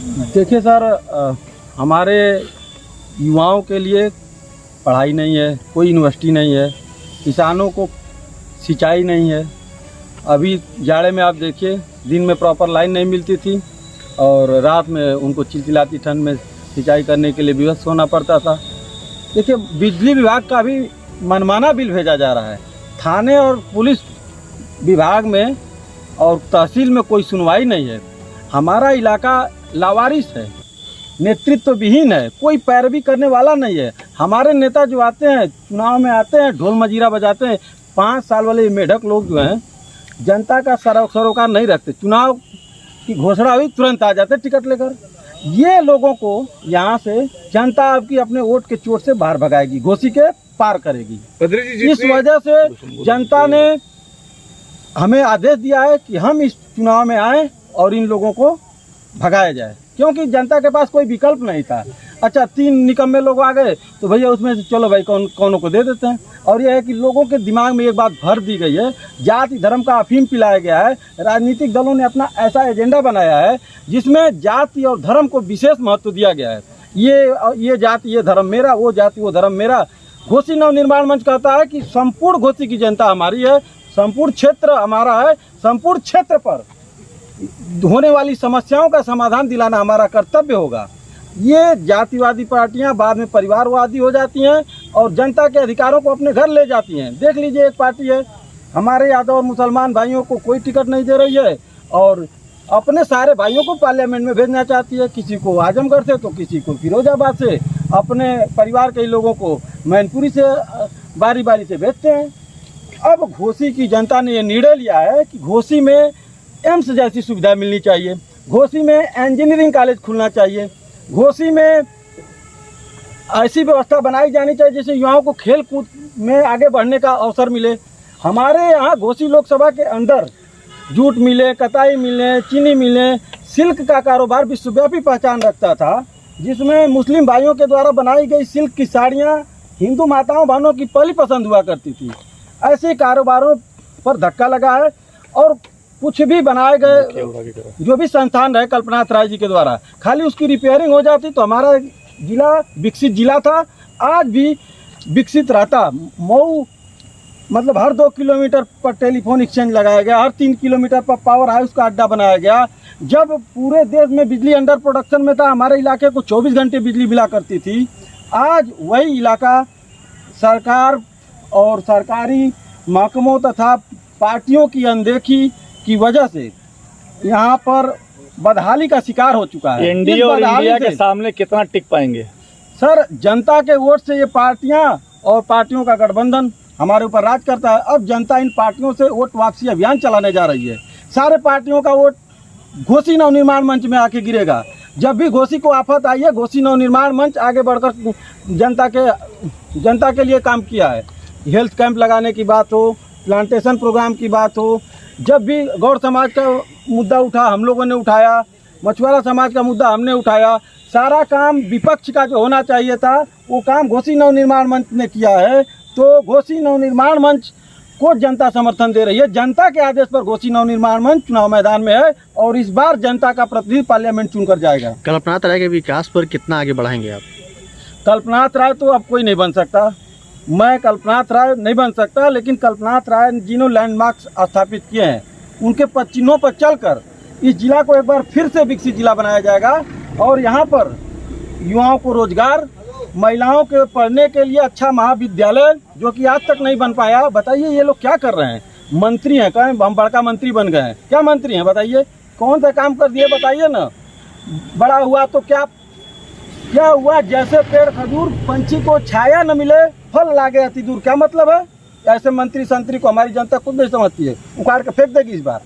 देखिए सर, हमारे युवाओं के लिए पढ़ाई नहीं है, कोई यूनिवर्सिटी नहीं है, किसानों को सिंचाई नहीं है। अभी जाड़े में आप देखिए, दिन में प्रॉपर लाइन नहीं मिलती थी और रात में उनको चिलचिलाती ठंड में सिंचाई करने के लिए विवश होना पड़ता था। देखिए, बिजली विभाग का भी मनमाना बिल भेजा जा रहा है। थाने और पुलिस विभाग में और तहसील में कोई सुनवाई नहीं है। हमारा इलाका लावारिस है, नेतृत्व विहीन है, कोई पैरवी करने वाला नहीं है। हमारे नेता जो आते हैं, चुनाव में आते हैं, ढोल मजीरा बजाते हैं। 5 साल वाले मेढक लोग जो हैं, जनता का सरोकार नहीं रखते। चुनाव की घोषणा हुई, तुरंत आ जाते टिकट लेकर। ये लोगों को यहाँ से जनता आपकी अपने वोट के चोट से बाहर भगाएगी, घोसी के पार करेगी। इस वजह से जनता ने हमें आदेश दिया है कि हम इस चुनाव में आए और इन लोगों को भगाया जाए, क्योंकि जनता के पास कोई विकल्प नहीं था। अच्छा, 3 निकम्मे लोग आ गए तो भैया उसमें से चलो भाई कौनों को दे देते हैं। और यह है कि लोगों के दिमाग में एक बात भर दी गई है, जाति धर्म का अफीम पिलाया गया है। राजनीतिक दलों ने अपना ऐसा एजेंडा बनाया है जिसमें जाति और धर्म को विशेष महत्व दिया गया है। ये जाति ये धर्म मेरा, वो जाति वो धर्म मेरा। घोसी नवनिर्माण मंच कहता है कि संपूर्ण घोसी की जनता हमारी है, संपूर्ण क्षेत्र हमारा है, संपूर्ण क्षेत्र पर होने वाली समस्याओं का समाधान दिलाना हमारा कर्तव्य होगा। ये जातिवादी पार्टियां बाद में परिवारवादी हो जाती हैं और जनता के अधिकारों को अपने घर ले जाती हैं। देख लीजिए, एक पार्टी है, हमारे यादव और मुसलमान भाइयों को कोई टिकट नहीं दे रही है और अपने सारे भाइयों को पार्लियामेंट में भेजना चाहती है। किसी को आजमगढ़ से तो किसी को फिरोजाबाद से, अपने परिवार के लोगों को मैनपुरी से बारी बारी से भेजते हैं। अब घोसी की जनता ने ये निर्णय लिया है कि घोसी में एम्स जैसी सुविधा मिलनी चाहिए, घोसी में इंजीनियरिंग कॉलेज खुलना चाहिए, घोसी में ऐसी व्यवस्था बनाई जानी चाहिए जिससे युवाओं को खेल कूद में आगे बढ़ने का अवसर मिले। हमारे यहाँ घोसी लोकसभा के अंदर जूट मिले, कताई मिले, चीनी मिले, सिल्क का कारोबार विश्वव्यापी पहचान रखता था, जिसमें मुस्लिम भाइयों के द्वारा बनाई गई सिल्क की साड़ियाँ हिंदू माताओं बहनों की पहली पसंद हुआ करती थी। ऐसे कारोबारों पर धक्का लगा है और कुछ भी बनाए गए जो भी संस्थान रहे कल्पनाथ राय जी के द्वारा, खाली उसकी रिपेयरिंग हो जाती तो हमारा जिला विकसित जिला था, आज भी विकसित रहता। मऊ मतलब हर 2 किलोमीटर पर टेलीफोन एक्सचेंज लगाया गया, हर 3 किलोमीटर पर पावर हाउस का अड्डा बनाया गया। जब पूरे देश में बिजली अंडर प्रोडक्शन में था, हमारे इलाके को 24 घंटे बिजली मिला करती थी। आज वही इलाका सरकार और सरकारी महकमों तथा पार्टियों की अनदेखी की वजह से यहाँ पर बदहाली का शिकार हो चुका है। एनडीए और इंडिया के सामने कितना टिक पाएंगे सर? जनता के वोट से ये पार्टियां और पार्टियों का गठबंधन हमारे ऊपर राज करता है। अब जनता इन पार्टियों से वोट वापसी अभियान चलाने जा रही है। सारे पार्टियों का वोट घोसी नवनिर्माण मंच में आके गिरेगा। जब भी घोसी को आफत आई है, घोसी नवनिर्माण मंच आगे बढ़कर जनता के लिए काम किया है। हेल्थ कैंप लगाने की बात हो, प्लांटेशन प्रोग्राम की बात हो, जब भी गौड़ समाज का मुद्दा उठा हम लोगों ने उठाया, मछुआरा समाज का मुद्दा हमने उठाया। सारा काम विपक्ष का जो होना चाहिए था वो काम घोसी नवनिर्माण मंच ने किया है। तो घोसी नवनिर्माण मंच को जनता समर्थन दे रही है। जनता के आदेश पर घोसी नवनिर्माण मंच चुनाव मैदान में है और इस बार जनता का प्रतिनिधि पार्लियामेंट चुनकर जाएगा। कल्पनाथ राय के विकास पर कितना आगे बढ़ाएंगे आप? कल्पनाथ राय तो अब कोई नहीं बन सकता, मैं कल्पनाथ राय नहीं बन सकता, लेकिन कल्पनाथ राय जिन्होंने लैंडमार्क्स स्थापित किए हैं उनके चिन्हों पर चलकर इस जिला को एक बार फिर से विकसित जिला बनाया जाएगा और यहाँ पर युवाओं को रोजगार, महिलाओं के पढ़ने के लिए अच्छा महाविद्यालय जो कि आज तक नहीं बन पाया। बताइए ये लोग क्या कर रहे हैं? मंत्री हैं, कहें हम बड़का मंत्री बन गए हैं, क्या मंत्री हैं बताइए? कौन सा काम कर दिए बताइए ना? बड़ा हुआ तो क्या हुआ? जैसे पेड़ खजूर, पंछी को छाया न मिले फल लागे अति दूर, क्या मतलब है? ऐसे मंत्री संतरी को हमारी जनता खुद नहीं समझती है, उखाड़ के फेंक देगी इस बार।